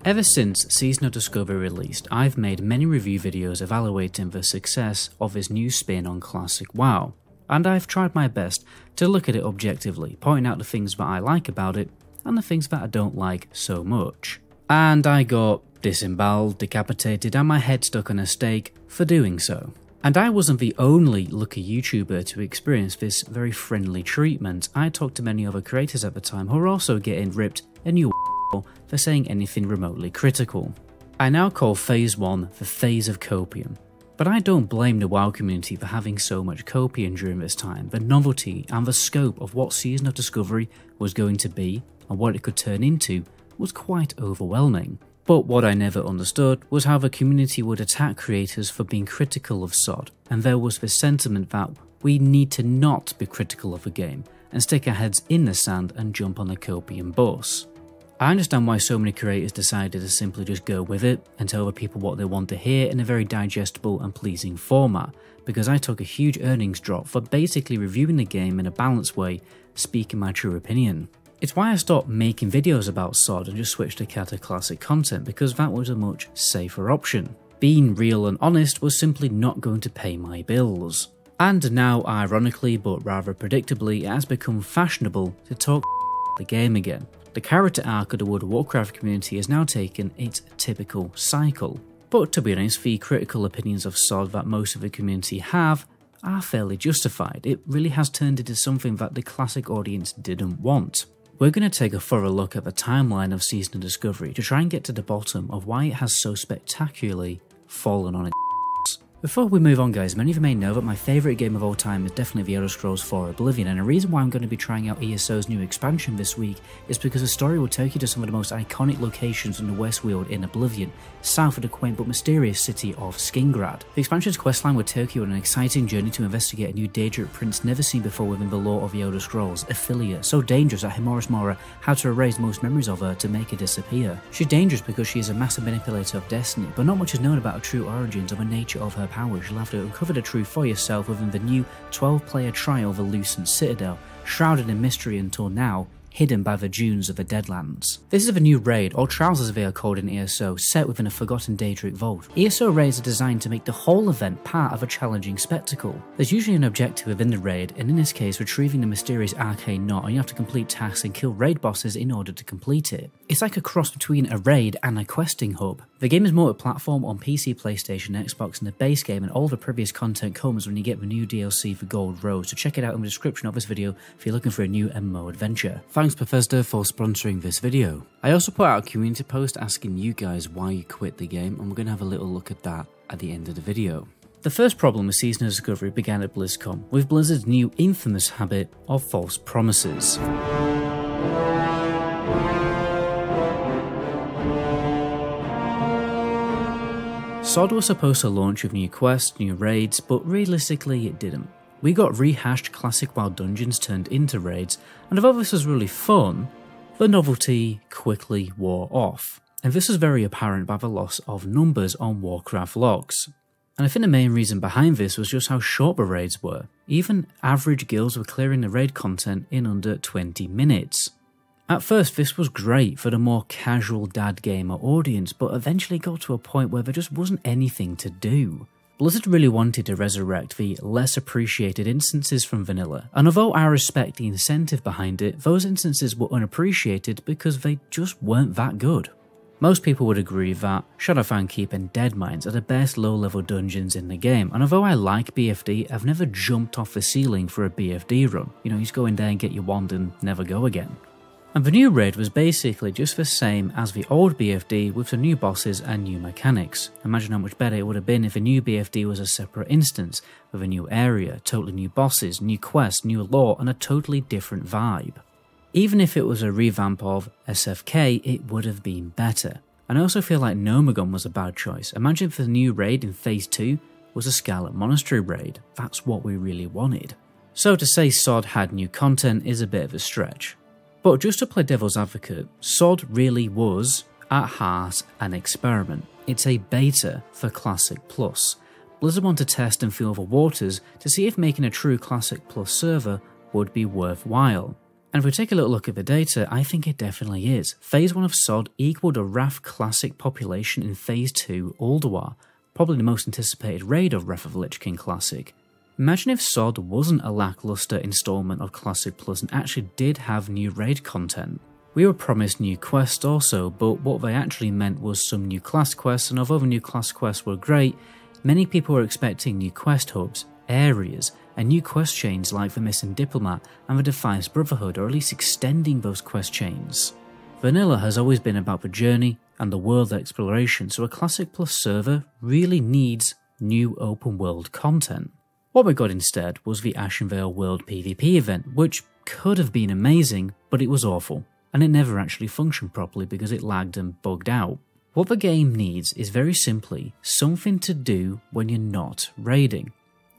Ever since Season of Discovery released, I've made many review videos evaluating the success of its new spin on classic WoW, and I've tried my best to look at it objectively, pointing out the things that I like about it and the things that I don't like so much. And I got disemboweled, decapitated, and my head stuck on a stake for doing so. And I wasn't the only lucky YouTuber to experience this very friendly treatment. I talked to many other creators at the time who were also getting ripped a new for saying anything remotely critical. I now call Phase 1 the Phase of Copium. But I don't blame the WoW community for having so much copium during this time. The novelty and the scope of what Season of Discovery was going to be and what it could turn into was quite overwhelming. But what I never understood was how the community would attack creators for being critical of SOD, and there was this sentiment that we need to not be critical of the game and stick our heads in the sand and jump on the copium bus. I understand why so many creators decided to simply just go with it and tell the people what they want to hear in a very digestible and pleasing format, because I took a huge earnings drop for basically reviewing the game in a balanced way, speaking my true opinion. It's why I stopped making videos about SOD and just switched to Cataclysm content, because that was a much safer option. Being real and honest was simply not going to pay my bills. And now, ironically but rather predictably, it has become fashionable to talk the game again. The character arc of the World of Warcraft community has now taken its typical cycle. But to be honest, the critical opinions of SOD that most of the community have are fairly justified. It really has turned into something that the classic audience didn't want. We're going to take a thorough look at the timeline of Season of Discovery to try and get to the bottom of why it has so spectacularly fallen on its ass. Before we move on guys, many of you may know that my favourite game of all time is definitely The Elder Scrolls 4 Oblivion, and the reason why I'm going to be trying out ESO's new expansion this week is because the story will take you to some of the most iconic locations in the West Weald in Oblivion, south of the quaint but mysterious city of Skingrad. The expansion's questline will take you on an exciting journey to investigate a new Daedric prince never seen before within the lore of the Elder Scrolls, Ithelia, so dangerous that Himoris Mora had to erase most memories of her to make her disappear. She's dangerous because she is a massive manipulator of destiny, but not much is known about her true origins or the nature of her powers. You'll have to uncover the truth for yourself within the new 12-player trial, The Lucent Citadel, shrouded in mystery until now, hidden by the dunes of the Deadlands. This is a new raid, or trials as they are called in ESO, set within a forgotten Daedric vault. ESO raids are designed to make the whole event part of a challenging spectacle. There's usually an objective within the raid, and in this case retrieving the mysterious arcane knot, and you have to complete tasks and kill raid bosses in order to complete it. It's like a cross between a raid and a questing hub. The game is multi-platform on PC, PlayStation, Xbox, and the base game, and all the previous content comes when you get the new DLC for Gold Rose, so check it out in the description of this video if you're looking for a new MMO adventure. Thanks Bethesda for sponsoring this video. I also put out a community post asking you guys why you quit the game, and we're going to have a little look at that at the end of the video. The first problem with Season of Discovery began at BlizzCon, with Blizzard's new infamous habit of false promises. SOD was supposed to launch with new quests, new raids, but realistically it didn't. We got rehashed classic WoW dungeons turned into raids, and although this was really fun, the novelty quickly wore off. And this was very apparent by the loss of numbers on Warcraft logs. And I think the main reason behind this was just how short the raids were. Even average guilds were clearing the raid content in under 20 minutes. At first this was great for the more casual dad gamer audience, but eventually got to a point where there just wasn't anything to do. Blizzard really wanted to resurrect the less appreciated instances from vanilla, and although I respect the incentive behind it, those instances were unappreciated because they just weren't that good. Most people would agree that Shadowfang and Deadmines are the best low-level dungeons in the game, and although I like BFD, I've never jumped off the ceiling for a BFD run. You know, you just go in there and get your wand and never go again. And the new raid was basically just the same as the old BFD with some new bosses and new mechanics. Imagine how much better it would have been if a new BFD was a separate instance, with a new area, totally new bosses, new quests, new lore, and a totally different vibe. Even if it was a revamp of SFK, it would have been better. And I also feel like Nomagon was a bad choice. Imagine if the new raid in Phase 2 was a Scarlet Monastery raid. That's what we really wanted. So to say SOD had new content is a bit of a stretch. But just to play devil's advocate, SOD really was, at heart, an experiment. It's a beta for Classic Plus. Blizzard wanted to test and feel the waters to see if making a true Classic Plus server would be worthwhile. And if we take a little look at the data, I think it definitely is. Phase 1 of SOD equaled a Wrath Classic population in Phase 2 Ulduar, probably the most anticipated raid of Wrath of the Lich King Classic. Imagine if SOD wasn't a lackluster installment of Classic Plus and actually did have new raid content. We were promised new quests also, but what they actually meant was some new class quests, and although the new class quests were great, many people were expecting new quest hubs, areas, and new quest chains like the Missing Diplomat and the Defiance Brotherhood, or at least extending those quest chains. Vanilla has always been about the journey and the world exploration, so a Classic Plus server really needs new open world content. What we got instead was the Ashenvale World PvP event, which could have been amazing, but it was awful, and it never actually functioned properly because it lagged and bugged out. What the game needs is very simply something to do when you're not raiding,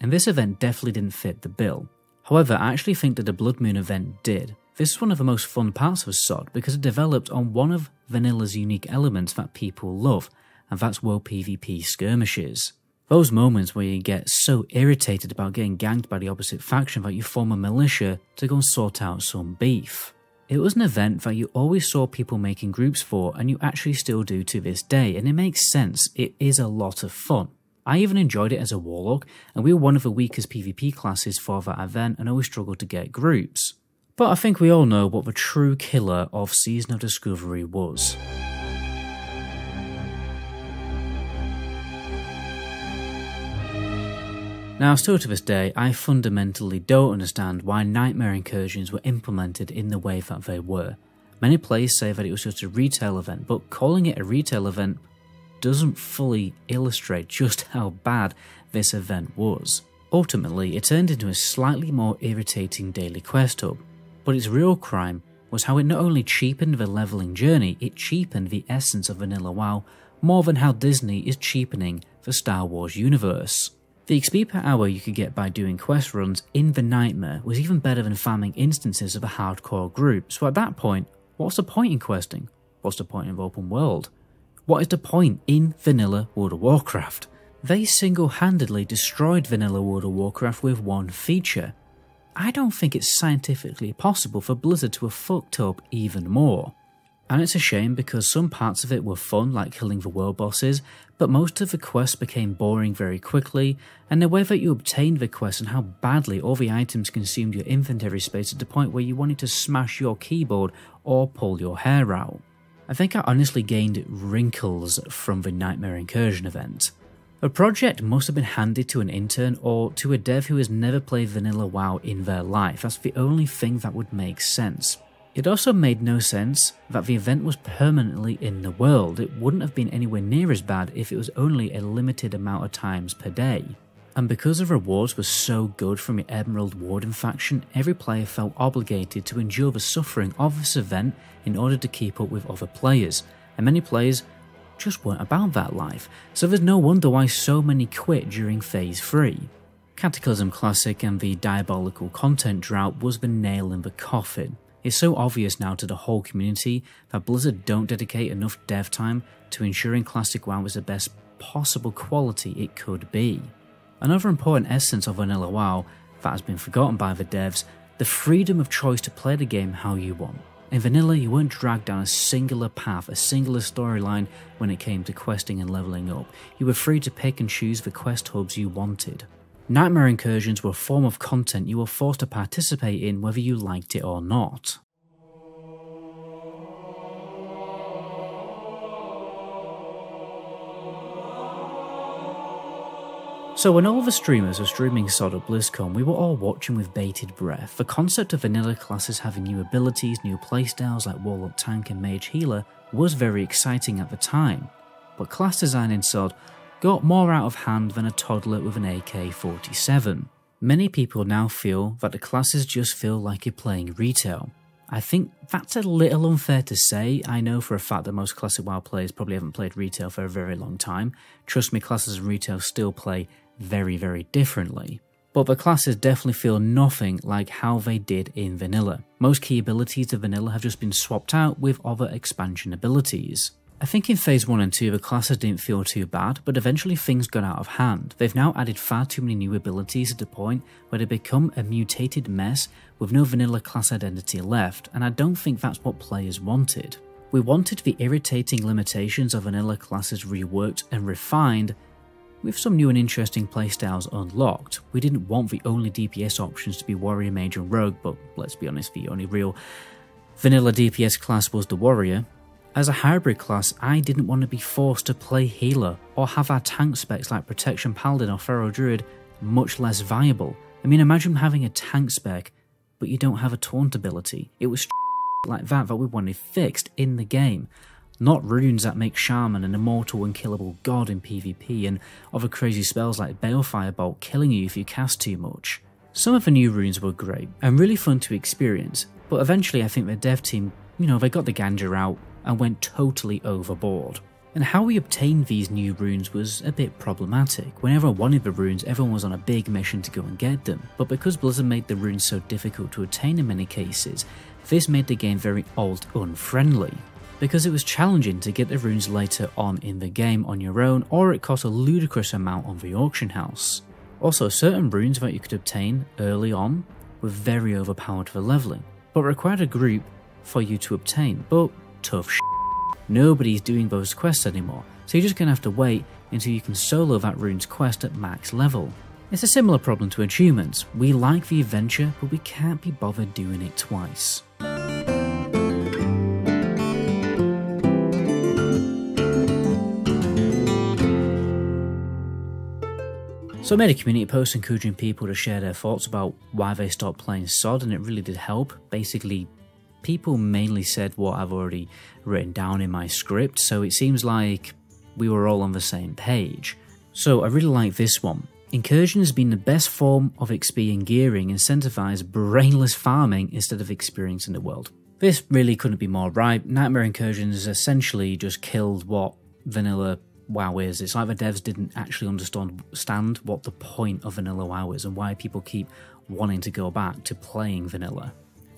and this event definitely didn't fit the bill. However, I actually think that the Blood Moon event did. This is one of the most fun parts of SOD because it developed on one of Vanilla's unique elements that people love, and that's WoW PvP skirmishes. Those moments where you get so irritated about getting ganked by the opposite faction that you form a militia to go and sort out some beef. It was an event that you always saw people making groups for, and you actually still do to this day, and it makes sense. It is a lot of fun. I even enjoyed it as a warlock, and we were one of the weakest PvP classes for that event and always struggled to get groups. But I think we all know what the true killer of Season of Discovery was. Now, still to this day, I fundamentally don't understand why Nightmare Incursions were implemented in the way that they were. Many players say that it was just a retail event, but calling it a retail event doesn't fully illustrate just how bad this event was. Ultimately, it turned into a slightly more irritating daily quest hub, but its real crime was how it not only cheapened the leveling journey, it cheapened the essence of Vanilla WoW more than how Disney is cheapening the Star Wars universe. The XP per hour you could get by doing quest runs in the Nightmare was even better than farming instances of a hardcore group, so at that point, what's the point in questing? What's the point of open world? What is the point in Vanilla World of Warcraft? They single-handedly destroyed Vanilla World of Warcraft with one feature. I don't think it's scientifically possible for Blizzard to have fucked up even more. And it's a shame because some parts of it were fun, like killing the world bosses, but most of the quests became boring very quickly, and the way that you obtained the quests and how badly all the items consumed your inventory space at the point where you wanted to smash your keyboard or pull your hair out. I think I honestly gained wrinkles from the Nightmare Incursion event. A project must have been handed to an intern or to a dev who has never played Vanilla WoW in their life. That's the only thing that would make sense. It also made no sense that the event was permanently in the world. It wouldn't have been anywhere near as bad if it was only a limited amount of times per day. And because the rewards were so good from the Emerald Warden faction, every player felt obligated to endure the suffering of this event in order to keep up with other players, and many players just weren't about that life, so there's no wonder why so many quit during Phase 3. Cataclysm Classic and the diabolical content drought was the nail in the coffin. It's so obvious now to the whole community that Blizzard don't dedicate enough dev time to ensuring Classic WoW is the best possible quality it could be. Another important essence of Vanilla WoW that has been forgotten by the devs, the freedom of choice to play the game how you want. In Vanilla, you weren't dragged down a singular path, a singular storyline when it came to questing and leveling up. You were free to pick and choose the quest hubs you wanted. Nightmare Incursions were a form of content you were forced to participate in whether you liked it or not. So when all the streamers were streaming SOD at BlizzCon, we were all watching with bated breath. The concept of vanilla classes having new abilities, new playstyles like Warlock, Tank and Mage Healer was very exciting at the time, but class design in SOD got more out of hand than a toddler with an AK-47. Many people now feel that the classes just feel like you're playing retail. I think that's a little unfair to say. I know for a fact that most Classic WoW players probably haven't played retail for a very long time. Trust me, classes and retail still play very, very differently. But the classes definitely feel nothing like how they did in Vanilla. Most key abilities of Vanilla have just been swapped out with other expansion abilities. I think in Phase 1 and 2 the classes didn't feel too bad, but eventually things got out of hand. They've now added far too many new abilities to the point where they become a mutated mess with no vanilla class identity left, and I don't think that's what players wanted. We wanted the irritating limitations of vanilla classes reworked and refined, with some new and interesting playstyles unlocked. We didn't want the only DPS options to be Warrior, Mage and Rogue, but let's be honest, the only real vanilla DPS class was the Warrior. As a hybrid class, I didn't want to be forced to play healer, or have our tank specs like Protection Paladin or Feral Druid much less viable. I mean, imagine having a tank spec, but you don't have a taunt ability. It was like that we wanted fixed in the game. Not runes that make Shaman an immortal unkillable god in PvP, and other crazy spells like Balefire Bolt killing you if you cast too much. Some of the new runes were great, and really fun to experience, but eventually I think the dev team, they got the ganja out, and went totally overboard. And how we obtained these new runes was a bit problematic. Whenever I wanted the runes, everyone was on a big mission to go and get them, but because Blizzard made the runes so difficult to attain in many cases, this made the game very alt-unfriendly. Because it was challenging to get the runes later on in the game on your own, or it cost a ludicrous amount on the auction house. Also, certain runes that you could obtain early on were very overpowered for leveling, but required a group for you to obtain, but tough shit. Nobody's doing those quests anymore, so you're just gonna have to wait until you can solo that rune's quest at max level. It's a similar problem to achievements. We like the adventure, but we can't be bothered doing it twice. So I made a community post encouraging people to share their thoughts about why they stopped playing SOD, and it really did help. Basically, people mainly said what I've already written down in my script, so it seems like we were all on the same page. So I really like this one. Incursion has been the best form of XP and gearing, incentivized brainless farming instead of experiencing the world. This really couldn't be more right. Nightmare Incursions essentially just killed what vanilla WoW is. It's like the devs didn't actually understand what the point of vanilla WoW is and why people keep wanting to go back to playing vanilla.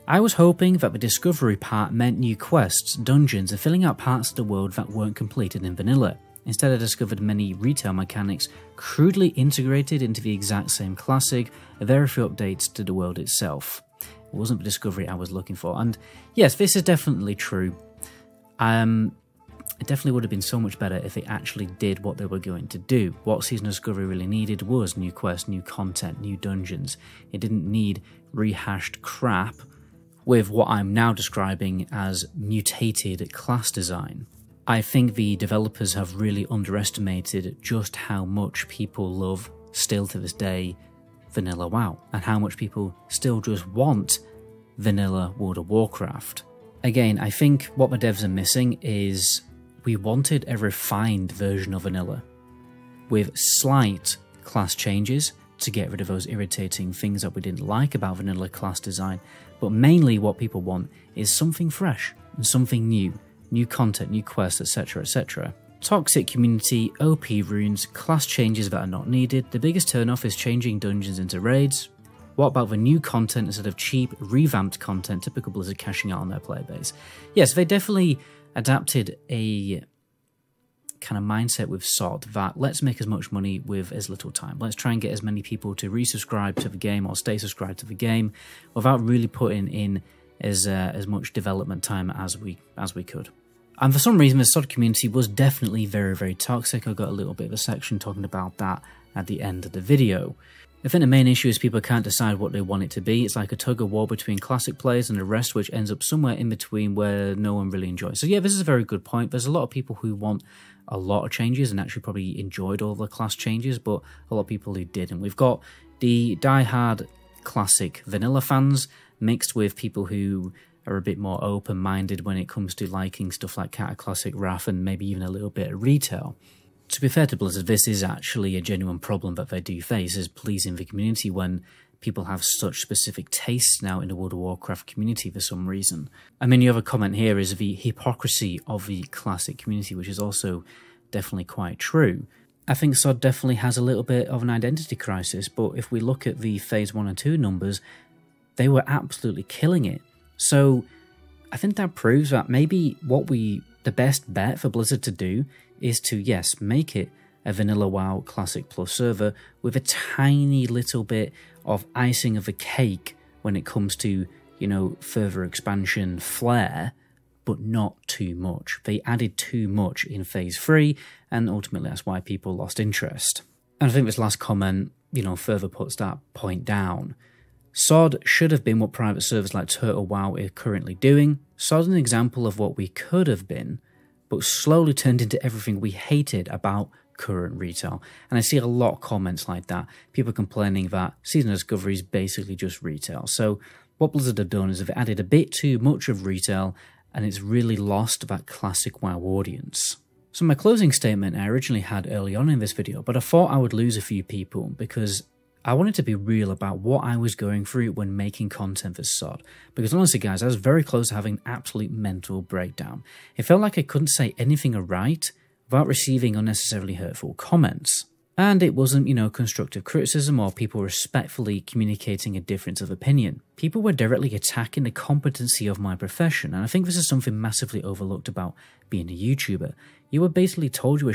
I was hoping that the discovery part meant new quests, dungeons, and filling out parts of the world that weren't completed in vanilla. Instead, I discovered many retail mechanics crudely integrated into the exact same classic, very few updates to the world itself. It wasn't the discovery I was looking for, and yes, this is definitely true. It definitely would have been so much better if they actually did what they were going to do. What Season of Discovery really needed was new quests, new content, new dungeons. It didn't need rehashed crap with what I'm now describing as mutated class design. I think the developers have really underestimated just how much people love, still to this day, vanilla WoW, and how much people still just want vanilla World of Warcraft. Again, I think what the devs are missing is we wanted a refined version of vanilla, with slight class changes to get rid of those irritating things that we didn't like about vanilla class design, but mainly what people want is something fresh and something new content, new quests, etc, etc. Toxic community, OP runes, class changes that are not needed. The biggest turnoff is changing dungeons into raids. What about the new content instead of cheap, revamped content, typical Blizzard cashing out on their player base? Yes, they definitely adapted a kind of mindset with SOD that let's make as much money with as little time. Let's try and get as many people to resubscribe to the game or stay subscribed to the game without really putting in as much development time as we could. And for some reason, the SOD community was definitely very, very toxic. I got a little bit of a section talking about that at the end of the video. I think the main issue is people can't decide what they want it to be. It's like a tug-of-war between classic players and the rest, which ends up somewhere in between where no one really enjoys. So yeah, this is a very good point. There's a lot of people who want a lot of changes and actually probably enjoyed all the class changes, but a lot of people who didn't. We've got the die-hard classic vanilla fans mixed with people who are a bit more open-minded when it comes to liking stuff like Cataclysm, Wrath, and maybe even a little bit of retail. To be fair to Blizzard, this is actually a genuine problem that they do face, is pleasing the community when people have such specific tastes now in the World of Warcraft community for some reason. I mean, the other comment here is the hypocrisy of the classic community, which is also definitely quite true. I think SOD definitely has a little bit of an identity crisis, but if we look at the Phase 1 and 2 numbers, they were absolutely killing it. So I think that proves that maybe what we the best bet for Blizzard to do is to, yes, make it a vanilla WoW Classic Plus server with a tiny little bit of icing of the cake when it comes to, you know, further expansion flair, but not too much. They added too much in Phase 3, and ultimately that's why people lost interest. And I think this last comment, you know, further puts that point down. SOD should have been what private servers like Turtle WoW are currently doing. SOD is an example of what we could have been, but slowly turned into everything we hated about current retail. And I see a lot of comments like that. People complaining that Season of Discovery is basically just retail. So what Blizzard have done is they've added a bit too much of retail, and it's really lost that classic WoW audience. So my closing statement I originally had early on in this video, but I thought I would lose a few people because I wanted to be real about what I was going through when making content for SOD. Because honestly guys, I was very close to having an absolute mental breakdown. It felt like I couldn't say anything right without receiving unnecessarily hurtful comments. And it wasn't, you know, constructive criticism or people respectfully communicating a difference of opinion. People were directly attacking the competency of my profession, and I think this is something massively overlooked about being a YouTuber. You were basically told you were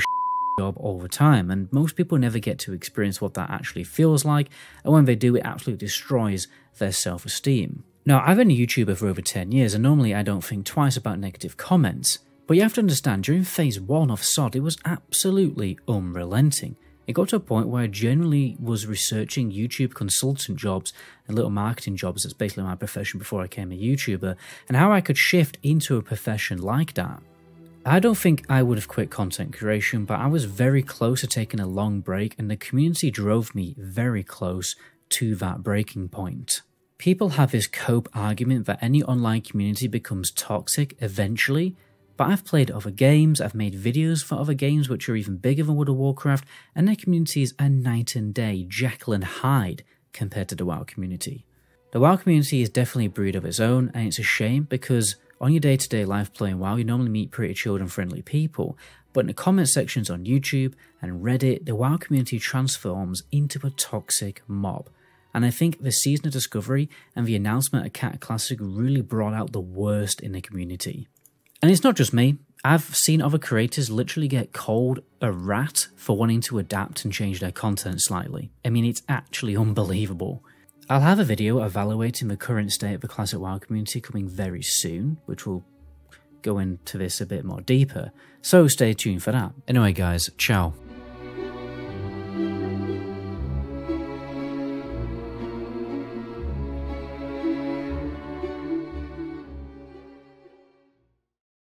job all the time, and most people never get to experience what that actually feels like, and when they do, it absolutely destroys their self-esteem. Now, I've been a YouTuber for over 10 years, and normally I don't think twice about negative comments, but you have to understand, during Phase 1 of SOD, it was absolutely unrelenting. It got to a point where I genuinely was researching YouTube consultant jobs and little marketing jobs, that's basically my profession before I became a YouTuber, and how I could shift into a profession like that. I don't think I would have quit content creation, but I was very close to taking a long break, and the community drove me very close to that breaking point. People have this cope argument that any online community becomes toxic eventually, but I've played other games, I've made videos for other games which are even bigger than World of Warcraft, and their communities are night and day, Jekyll and Hyde, compared to the WoW community. The WoW community is definitely a breed of its own, and it's a shame because on your day-to-day life playing WoW, you normally meet pretty chilled and friendly people, but in the comment sections on YouTube and Reddit, the WoW community transforms into a toxic mob. And I think the Season of Discovery and the announcement of Cataclysm really brought out the worst in the community. And it's not just me. I've seen other creators literally get called a rat for wanting to adapt and change their content slightly. I mean, it's actually unbelievable. I'll have a video evaluating the current state of the Classic WoW community coming very soon, which will go into this a bit more deeper, so stay tuned for that. Anyway guys, ciao.